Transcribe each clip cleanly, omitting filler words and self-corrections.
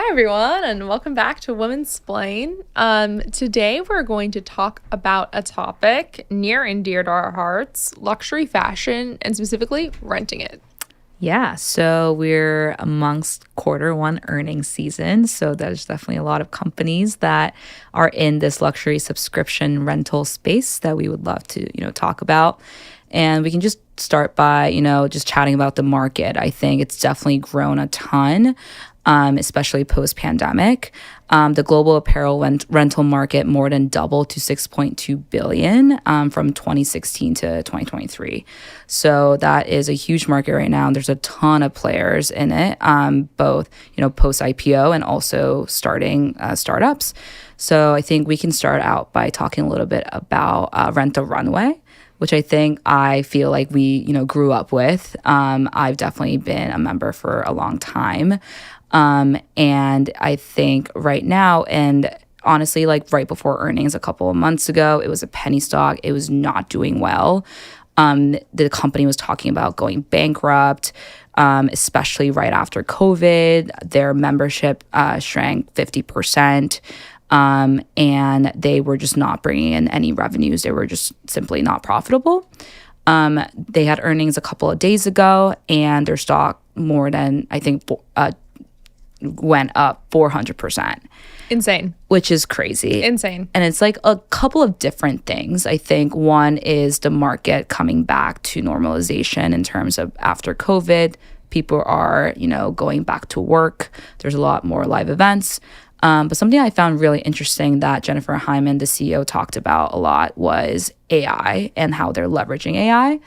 Hi, everyone, and welcome back to Women's Splain. Today, we're going to talk about a topic near and dear to our hearts, luxury fashion, and specifically renting it. Yeah, so we're amongst quarter one earnings season. So there's definitely a lot of companies that are in this luxury subscription rental space that we would love to, talk about. And we can just start by, just chatting about the market. I think it's definitely grown a ton, especially post-pandemic. The global apparel rental market more than doubled to $6.2 billion from 2016 to 2023. So that is a huge market right now. And there's a ton of players in it, both post-IPO and also starting startups. So I think we can start out by talking a little bit about Rent-the-Runway, which I feel like we, grew up with. I've definitely been a member for a long time. And I think right now, and honestly, like right before earnings a couple of months ago, it was a penny stock. It was not doing well. The company was talking about going bankrupt, especially right after COVID. Their membership shrank 50%. And they were just not bringing in any revenues. They were just simply not profitable. They had earnings a couple of days ago, and their stock more than, went up 400%. Insane. Which is crazy. Insane. And it's like a couple of different things. I think one is the market coming back to normalization in terms of after COVID. People are, going back to work. There's a lot more live events. But something I found really interesting that Jennifer Hyman, the CEO, talked about a lot was AI and how they're leveraging AI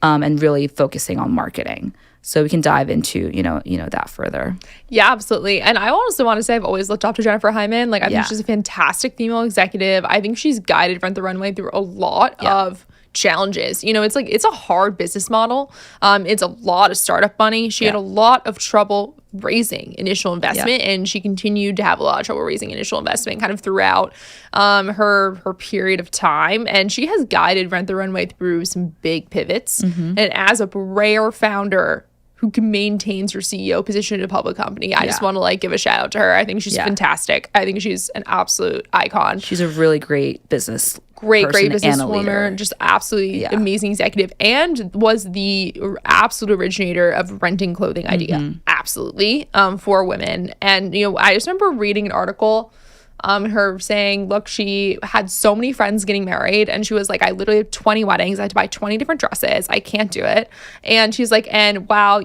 and really focusing on marketing. So we can dive into, that further. Yeah, absolutely. And I also want to say I've always looked up to Jennifer Hyman. I think she's a fantastic female executive. I think she's guided Rent-the-Runway through a lot of challenges. It's a hard business model. It's a lot of startup money. She had a lot of trouble raising initial investment, and she continued to have a lot of trouble raising initial investment kind of throughout her period of time. And she has guided Rent-the-Runway through some big pivots. And as a rare founder who maintains her CEO position in a public company, I just want to give a shout out to her. I think she's fantastic. I think she's an absolute icon. She's a really great business great businesswoman, just absolutely amazing executive, and was the absolute originator of renting clothing idea. Absolutely, for women. And I just remember reading an article, her saying, look, she had so many friends getting married, and she was like, I literally have 20 weddings. I had to buy 20 different dresses. I can't do it. And she's like, and wow,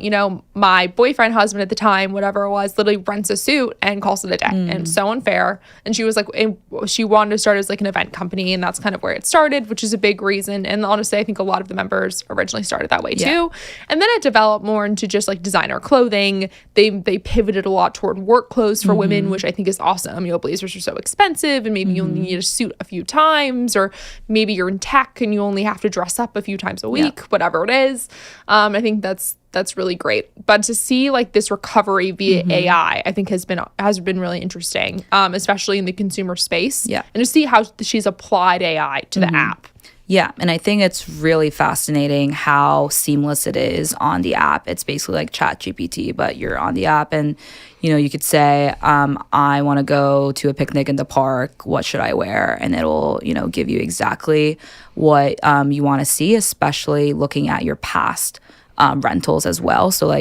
my boyfriend, husband at the time, whatever it was, literally rents a suit and calls it a day. And so unfair. And she was like, and she wanted to start as an event company, and that's kind of where it started, which is a big reason. And honestly, I think a lot of the members originally started that way too. And then it developed more into just designer clothing. They pivoted a lot toward work clothes for women, which I think is awesome. Blazers are so expensive, and maybe you only need a suit a few times, or maybe you're in tech and you only have to dress up a few times a week, whatever it is. I think that's really great. But to see this recovery via AI, I think has been really interesting, especially in the consumer space. And to see how she's applied AI to the app. Yeah, and I think it's really fascinating how seamless it is on the app. It's basically like ChatGPT, but you're on the app, and you could say, I want to go to a picnic in the park. What should I wear? And it'll give you exactly what you want to see, especially looking at your past rentals as well. So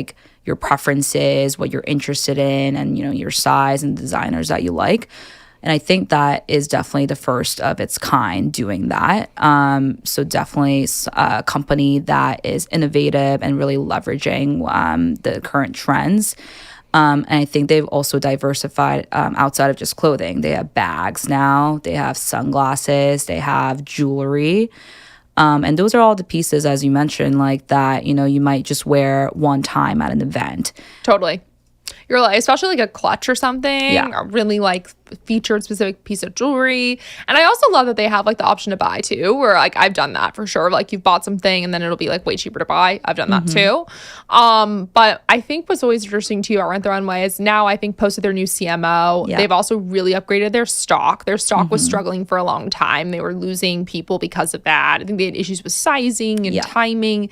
your preferences, what you're interested in, and your size and designers that you like. And I think that is definitely the first of its kind doing that. So definitely a company that is innovative and really leveraging the current trends. And I think they've also diversified outside of just clothing. They have bags now. They have sunglasses. They have jewelry. And those are all the pieces, as you mentioned, that, you might just wear one time at an event. Totally. You're especially a clutch or something, or really featured specific piece of jewelry. And I also love that they have the option to buy too, where I've done that for sure. You've bought something and then it'll be way cheaper to buy. I've done that too. But I think what's always interesting too about Rent-the-Runway is now I think posted their new CMO. They've also really upgraded their stock. Their stock was struggling for a long time. They were losing people because of that. I think they had issues with sizing and timing.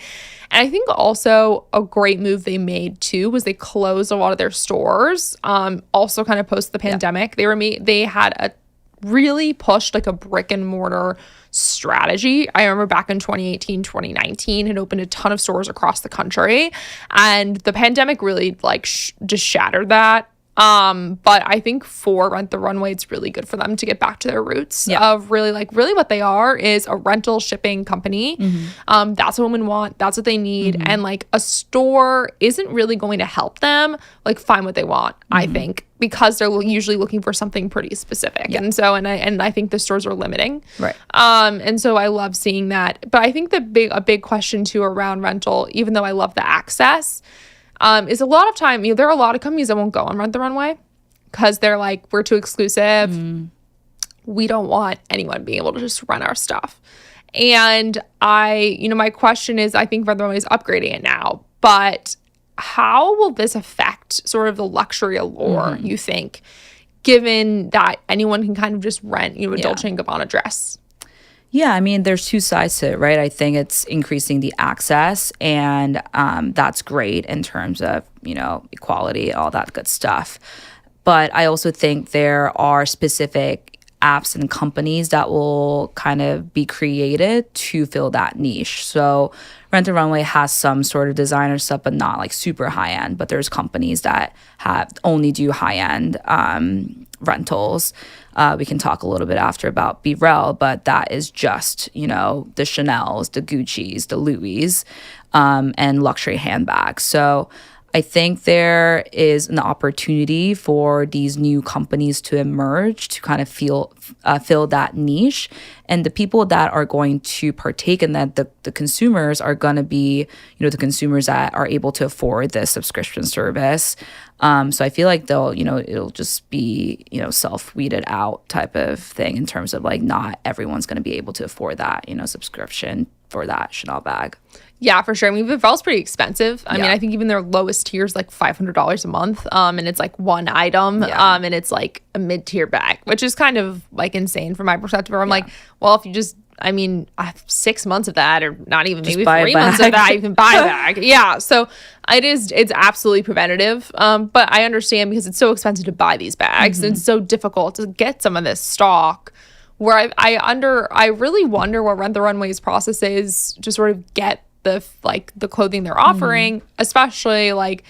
And I think also a great move they made too was they closed a lot of their stores. Also kind of post the pandemic, they had a really pushed like a brick and mortar strategy. I remember back in 2018, 2019 had opened a ton of stores across the country, and the pandemic really like just shattered that. But I think for Rent-the-Runway, it's really good for them to get back to their roots of really what they are is a rental shipping company. That's what women want. That's what they need. And like a store isn't really going to help them like find what they want, I think, because they're usually looking for something pretty specific. And so, and I think the stores are limiting. Right. And so I love seeing that. But I think a big question too around rental, even though I love the access, is a lot of time, there are a lot of companies that won't go on Rent-the-Runway because they're like, we're too exclusive. We don't want anyone being able to just rent our stuff. And my question is, I think Rent-the-Runway is upgrading it now, but how will this affect sort of the luxury allure, you think, given that anyone can kind of just rent, a Dolce & Gabbana dress? Yeah, I mean, there's two sides to it, right? I think it's increasing the access, and that's great in terms of, equality, all that good stuff. But I also think there are specific apps and companies that will kind of be created to fill that niche. So Rent-the-Runway has some sort of designer stuff, but not like super high end. But there's companies that only do high end rentals. We can talk a little bit after about Be-Rel, but that is just, the Chanels, the Guccis, the Louis, and luxury handbags. So I think there is an opportunity for these new companies to emerge to kind of fill that niche. And the people that are going to partake in that, the consumers are going to be, the consumers that are able to afford the subscription service. So I feel like it'll just be, self-weeded out type of thing in terms of like not everyone's going to be able to afford that, subscription for that Chanel bag. Yeah, for sure. I mean, Be-Rel's pretty expensive. I mean, I think even their lowest tier is like $500 a month. And it's like one item. And it's like a mid-tier bag, which is kind of like insane from my perspective. Where I'm like, well, if you just, I have 6 months of that, or not even maybe 3 months of that, you can buy a bag. Yeah. So it's absolutely preventative. But I understand because it's so expensive to buy these bags. And it's so difficult to get some of this stock. Where I really wonder what Rent-the-Runway's process is to sort of get the clothing they're offering, especially like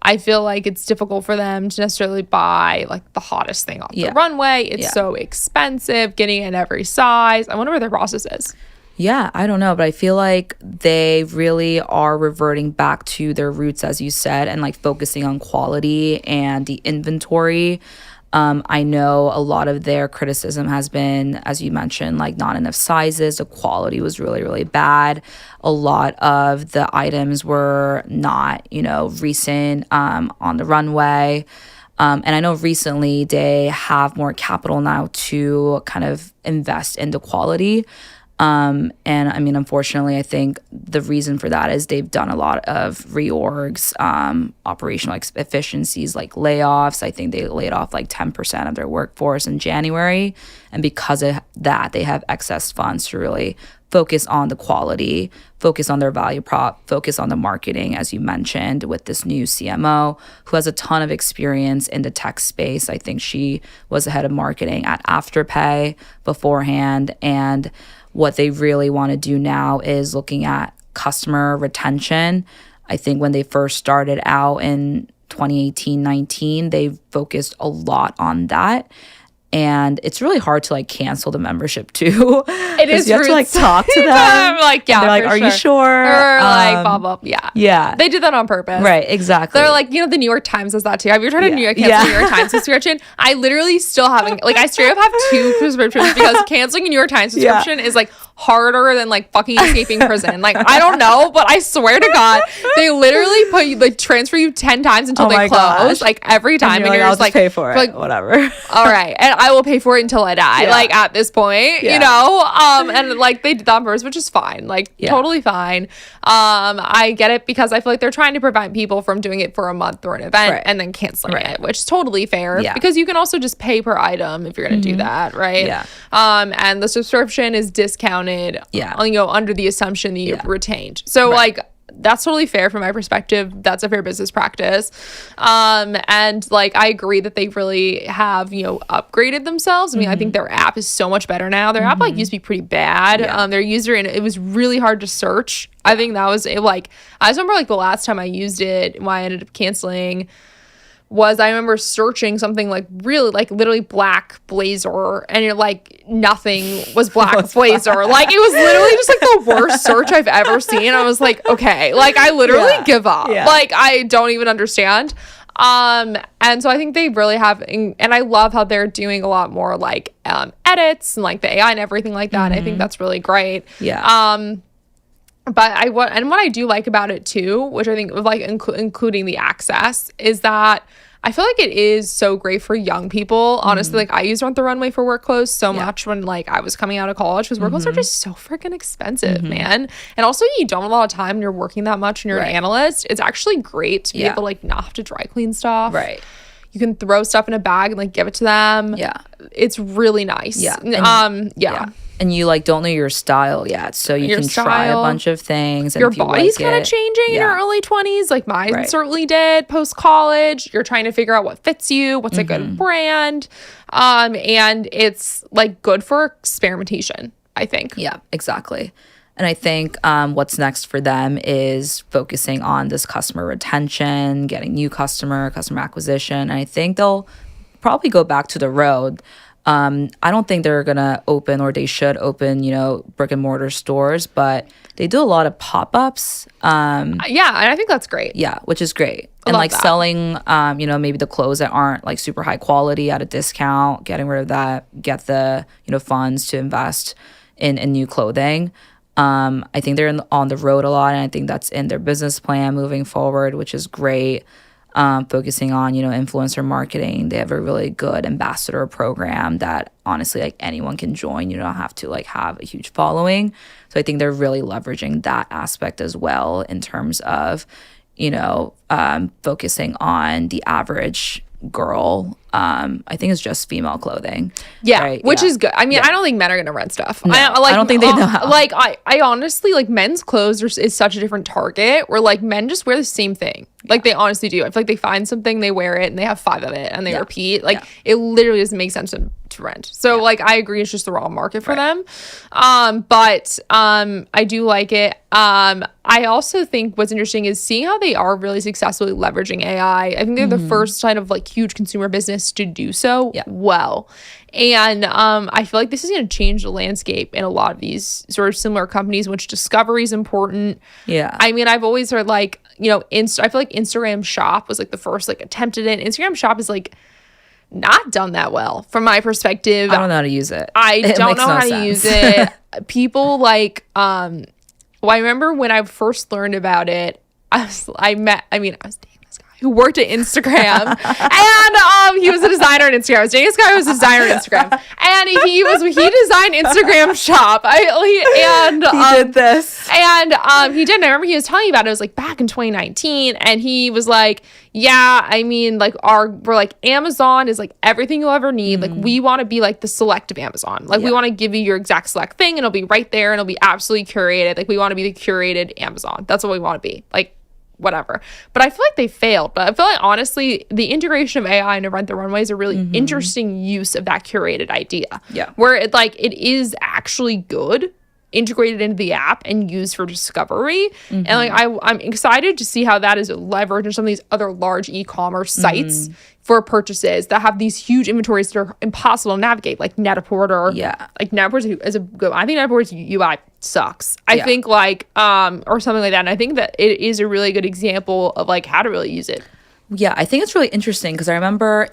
I feel like it's difficult for them to necessarily buy like the hottest thing off the runway. It's so expensive, getting in every size. I wonder what their process is. Yeah, I don't know, but I feel like they really are reverting back to their roots, as you said, and like focusing on quality and the inventory. I know a lot of their criticism has been, as you mentioned, like not enough sizes. The quality was really, really bad. A lot of the items were not, recent on the runway. And I know recently they have more capital now to kind of invest into quality. And I mean, unfortunately, I think the reason for that is they've done a lot of reorgs, operational efficiencies, like layoffs. I think they laid off like 10% of their workforce in January. And because of that, they have excess funds to really focus on the quality, focus on their value prop, focus on the marketing, as you mentioned, with this new CMO who has a ton of experience in the tech space. I think she was the head of marketing at Afterpay beforehand. And what they really want to do now is looking at customer retention. I think when they first started out in 2018-19, they focused a lot on that. And it's really hard to like cancel the membership too. It is. You have to like talk to them. I'm like, yeah, they're like, are you sure? Or like, blah, blah, yeah. Yeah. They did that on purpose. Right, exactly. They're like, the New York Times does that too. Have you tried to cancel the New York Times subscription? I literally still haven't, like, I straight up have 2 subscriptions because canceling a New York Times subscription is like harder than like fucking escaping prison. Like, I don't know, but I swear to God, they literally put you, like, transfer you 10 times until they close. Like, every time. And you're I'll just pay for it. Like, whatever. All right. And I will pay for it until I die. Like, at this point, and like they did that on purpose, which is fine. Like, totally fine. I get it because I feel like they're trying to prevent people from doing it for a month or an event and then canceling it, which is totally fair because you can also just pay per item if you're going to do that. Right. Yeah. And the subscription is discounted, under the assumption that you've retained. So like, that's totally fair from my perspective. That's a fair business practice. And like, I agree that they really have, you know, upgraded themselves. I mean, I think their app is so much better now. Their app like used to be pretty bad. Their user, and it was really hard to search. I think that was it, like, I just remember like the last time I used it, why I ended up canceling, was I remember searching something like really like literally black blazer, and you're like, nothing was black blazer. Like, it was literally just like the worst search I've ever seen. I was like, okay, like I literally give up. Like, I don't even understand. And so I think they really have, and I love how they're doing a lot more like edits and like the AI and everything like that. And I think that's really great. But what I do like about it too, which I think like including the access, is that I feel like it is so great for young people. Honestly, like I used Rent-the-Runway for work clothes so much when like I was coming out of college, because work clothes are just so freaking expensive, man. And also, you don't have a lot of time and you're working that much and you're an analyst. It's actually great to be able to like not have to dry clean stuff. You can throw stuff in a bag and like give it to them. It's really nice. And you like don't know your style yet, so you can try a bunch of things. And your body's kind of changing in your early 20s, like mine certainly did post college. You're trying to figure out what fits you, what's a good brand, and it's like good for experimentation, I think. Yeah, exactly. And I think what's next for them is focusing on this customer retention, getting new customer acquisition. And I think they'll probably go back to the road. I don't think they're going to open, or they should open, you know, brick and mortar stores, but they do a lot of pop-ups. And I think that's great. Yeah, which is great. And like that. Selling, you know, maybe the clothes that aren't like super high quality at a discount, getting rid of that, get the, you know, funds to invest in new clothing. I think they're on the road a lot, and I think that's in their business plan moving forward, which is great. Focusing on, you know, influencer marketing. They have a really good ambassador program that honestly like anyone can join. You don't have to like have a huge following. So I think they're really leveraging that aspect as well in terms of, you know, focusing on the average girl. I think it's just female clothing. Which is good. I mean, I don't think men are gonna rent stuff. No, I don't think they know how. Like, I honestly, like, men's clothes is such a different target, where like men just wear the same thing. Like, they honestly do. I feel like they find something, they wear it, and they have 5 of it, and they repeat. Like, it literally doesn't make sense to rent. So like, I agree, it's just the wrong market for them. But I do like it. I also think what's interesting is seeing how they are really successfully leveraging AI. I think they're the first kind of like huge consumer business to do so well. And I feel like this is going to change the landscape in a lot of these sort of similar companies, which discovery is important. I mean, I've always heard like, you know, I feel like Instagram Shop was like the first like attempt at it. Instagram Shop is like not done that well from my perspective. I don't know how to use it. I don't know how to use it. People like, well, I remember when I first learned about it, I was dating this guy who worked at Instagram, and he was a designer at Instagram. I was dating this guy who was a designer at Instagram, and he designed Instagram Shop. He did this, and he did. And I remember he was telling me about it. It was like back in 2019, and he was like, "Yeah, I mean, like we're like Amazon is like everything you'll ever need. Like we want to be like the select of Amazon. Like we want to give you your exact select thing, and it'll be right there, and it'll be absolutely curated. Like we want to be the curated Amazon. That's what we want to be. Like." Whatever. But I feel like they failed. But I feel like, honestly, the integration of AI into Rent-the-Runway is a really interesting use of that curated idea. Where it is actually good, integrated into the app and used for discovery. And like I'm excited to see how that is leveraged in some of these other large e-commerce sites for purchases that have these huge inventories that are impossible to navigate, like Net-a-Porter. Like Net-a-Porter is a good. I think Net-a-Porter's UI sucks. I think like or something like that. And I think that it is a really good example of like how to really use it. Yeah, I think it's really interesting because I remember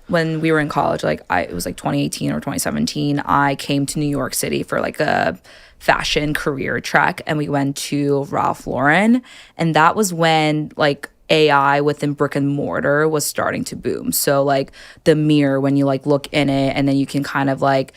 when we were in college, like it was like 2018 or 2017, I came to New York City for like a fashion career trek, and we went to Ralph Lauren, and that was when like AI within brick and mortar was starting to boom. So like the mirror, when you like look in it, and then you can kind of like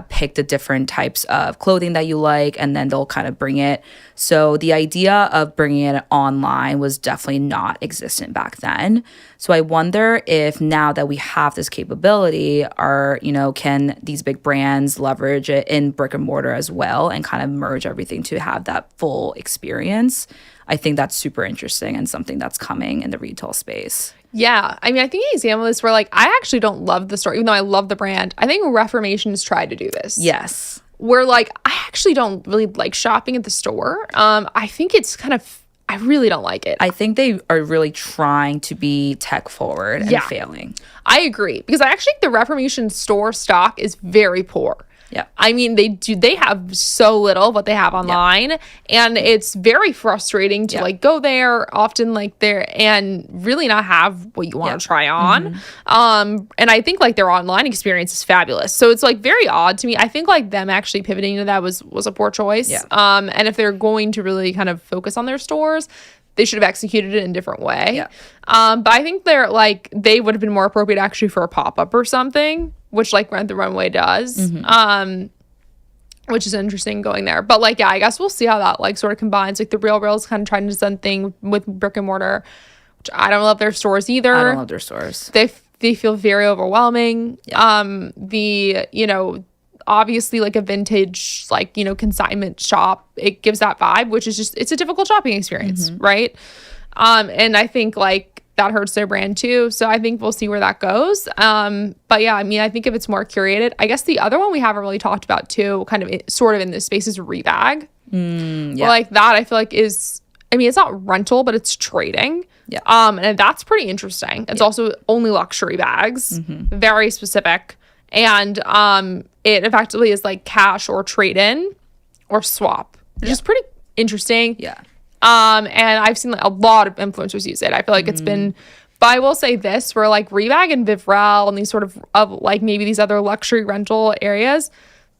pick the different types of clothing that you like, and then they'll kind of bring it. So the idea of bringing it online was definitely not existent back then. So I wonder if now that we have this capability, can these big brands leverage it in brick and mortar as well and kind of merge everything to have that full experience? I think that's super interesting and something that's coming in the retail space. Yeah. I mean, I think an example is where like, I actually don't love the store, even though I love the brand. I think Reformation has tried to do this. Yes. Where like, I actually don't really like shopping at the store. I think it's kind of, I really don't like it. I think they are really trying to be tech forward and failing. I agree, because I actually think the Reformation store stock is very poor. Yeah. I mean, they have so little of what they have online, and it's very frustrating to like go there often like there and really not have what you want to try on. And I think like their online experience is fabulous. So it's like very odd to me. I think like them actually pivoting to that was a poor choice. Yeah. And if they're going to really kind of focus on their stores, they should have executed it in a different way. Yeah. But I think they would have been more appropriate actually for a pop-up or something, which like Rent-the-Runway does. Which is interesting going there. But like, yeah, I guess we'll see how that like sort of combines. Like the RealReal's kind of trying to do something with brick and mortar, which I don't love their stores either. I don't love their stores. They feel very overwhelming. Yeah. Obviously like a vintage, like, consignment shop, it gives that vibe, which is just, it's a difficult shopping experience, right? And I think like that hurts their brand too. So I think we'll see where that goes. But yeah, I mean, I think if it's more curated, I guess the other one we haven't really talked about too, kind of sort of in this space, is Rebag. Like that, I feel like is, I mean, it's not rental, but it's trading. Yeah. And that's pretty interesting. It's also only luxury bags, very specific. And it effectively is like cash or trade-in or swap, which is pretty interesting. Yeah. And I've seen like a lot of influencers use it. I feel like it's been, but I will say this, where like Rebag and Vivrel and these sort of like maybe these other luxury rental areas,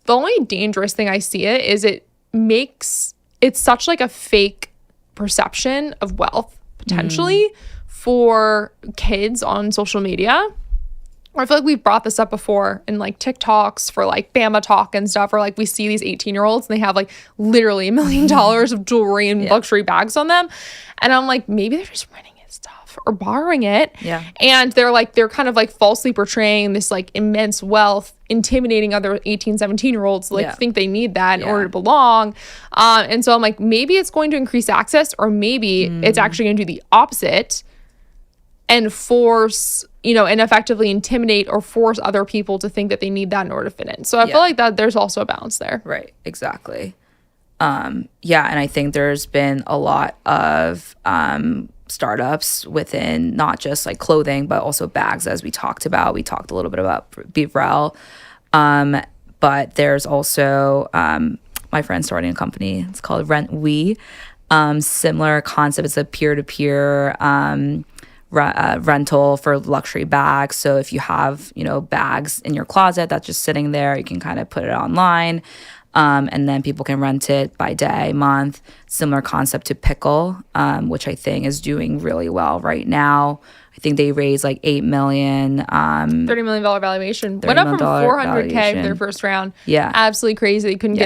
the only dangerous thing I see it is it makes it's such like a fake perception of wealth potentially for kids on social media. Or I feel like we've brought this up before in like TikToks for like Bama Talk and stuff, where like we see these 18-year-olds and they have like literally $1 million of jewelry and luxury bags on them. And I'm like, maybe they're just renting it stuff or borrowing it. Yeah. And they're kind of like falsely portraying this like immense wealth, intimidating other 18, 17-year-olds like think they need that in order to belong. And so I'm like, maybe it's going to increase access, or maybe it's actually going to do the opposite and force, and effectively intimidate or force other people to think that they need that in order to fit in. So I feel like that there's also a balance there. Right. Exactly. And I think there's been a lot of startups within not just like clothing, but also bags, as we talked about. We talked a little bit about Bivrel. But there's also my friend starting a company. It's called Rent-we. Similar concept. It's a peer-to-peer rental for luxury bags. So if you have, bags in your closet that's just sitting there, you can kind of put it online. And then people can rent it by day, month. Similar concept to Pickle, which I think is doing really well right now. I think they raised like $8 million. $30 million valuation. Went up from $400K for their first round. Yeah. Absolutely crazy. They couldn't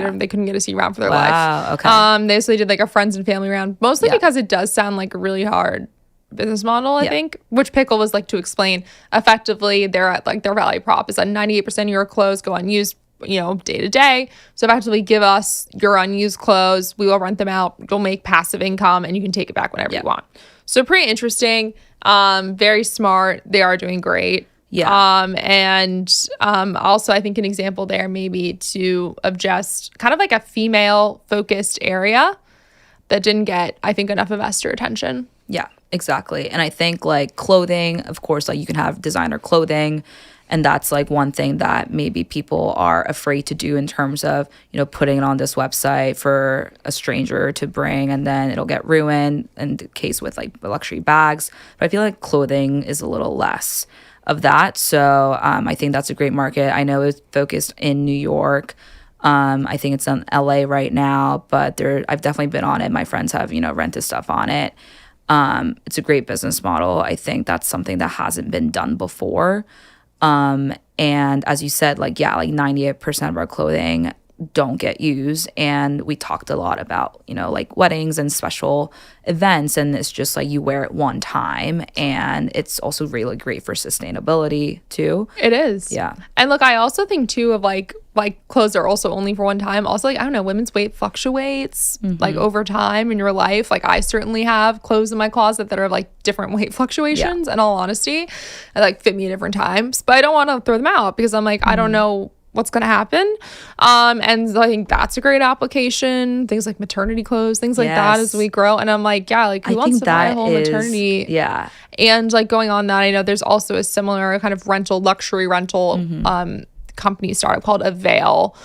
get a C round for their life. Okay. They did like a friends and family round, mostly because it does sound like a really hard business model, I think, which Pickle was like to explain. Effectively, they're at like their value prop is that 98% of your clothes go unused, day to day. So effectively give us your unused clothes. We will rent them out. You'll make passive income and you can take it back whenever you want. So pretty interesting. Very smart. They are doing great. Yeah. And also I think an example there maybe of just kind of like a female focused area that didn't get, I think, enough investor attention. Yeah, exactly. And I think like clothing, of course, like you can have designer clothing, and that's like one thing that maybe people are afraid to do in terms of, putting it on this website for a stranger to bring, and then it'll get ruined, in the case with like luxury bags. But I feel like clothing is a little less of that. So I think that's a great market. I know it's focused in New York. I think it's in LA right now, but I've definitely been on it. My friends have, rented stuff on it. It's a great business model. I think that's something that hasn't been done before. And as you said, like 98% of our clothing don't get used. And we talked a lot about, you know, like weddings and special events, and it's just like you wear it one time, and it's also really great for sustainability too. It is. Yeah. And look, I also think too of like clothes are also only for one time. Also, like, I don't know, women's weight fluctuates like over time in your life. Like, I certainly have clothes in my closet that are like different weight fluctuations, in all honesty, and like fit me at different times, but I don't want to throw them out because I'm like, I don't know what's going to happen. And I think that's a great application. Things like maternity clothes, things like that as we grow. And I'm like, yeah, like who wants to buy a whole maternity? Yeah. And like going on that, I know there's also a similar kind of luxury rental company startup called Avail,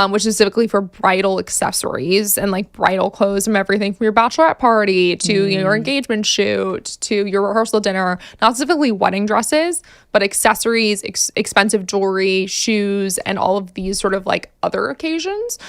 which is typically for bridal accessories and like bridal clothes, from everything from your bachelorette party to your engagement shoot to your rehearsal dinner. Not specifically wedding dresses, but accessories, expensive jewelry, shoes, and all of these sort of like other occasions,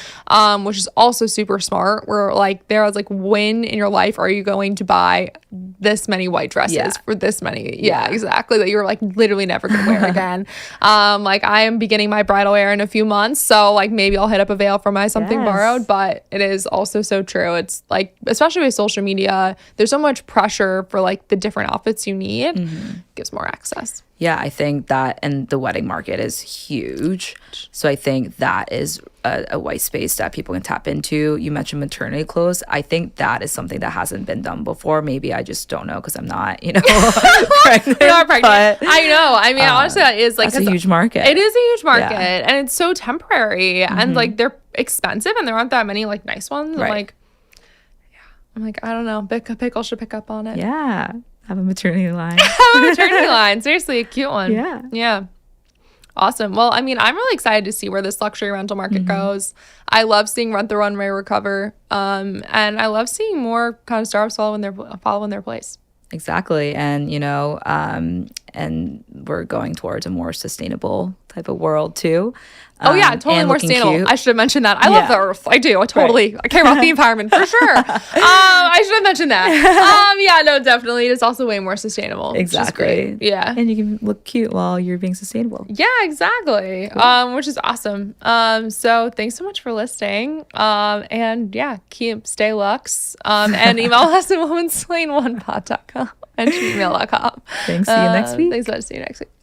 which is also super smart. Where like there was like, when in your life are you going to buy this many white dresses for this many? Yeah, exactly. That you're like literally never gonna wear again. Like, I am beginning my bridal wear in a few months, so like maybe I'll hit up Avail for my something borrowed. But it is also so true. It's like, especially with social media, there's so much pressure for like the different outfits you need. Gives more access. Yeah, I think that, and the wedding market is huge. So I think that is a white space that people can tap into. You mentioned maternity clothes. I think that is something that hasn't been done before. Maybe I just don't know because I'm not, you know, pregnant. You're not pregnant. But, I know. I mean, honestly, that is like, that's a huge market. It is a huge market, and it's so temporary, and like they're expensive, and there aren't that many like nice ones. Right. I'm like, I don't know. Pickle should pick up on it. Yeah. Have a maternity line. Have a maternity line. Seriously, a cute one. Yeah. Yeah. Awesome. Well, I mean, I'm really excited to see where this luxury rental market goes. I love seeing Rent-the-Runway recover. And I love seeing more kind of startups following their place. Exactly. And, you know, and we're going towards a more sustainable type of world too. Oh yeah, totally more sustainable. Cute. I should have mentioned that. I love the earth. I do. I care about the environment for sure. I should have mentioned that. Yeah, no, definitely. It's also way more sustainable. Exactly. Yeah. And you can look cute while you're being sustainable. Yeah, exactly. Cool. Which is awesome. So thanks so much for listening. And yeah, stay luxe. And email us at womenslain1pod.com and gmail.com. Thanks. See you next week. Thanks. See you next week.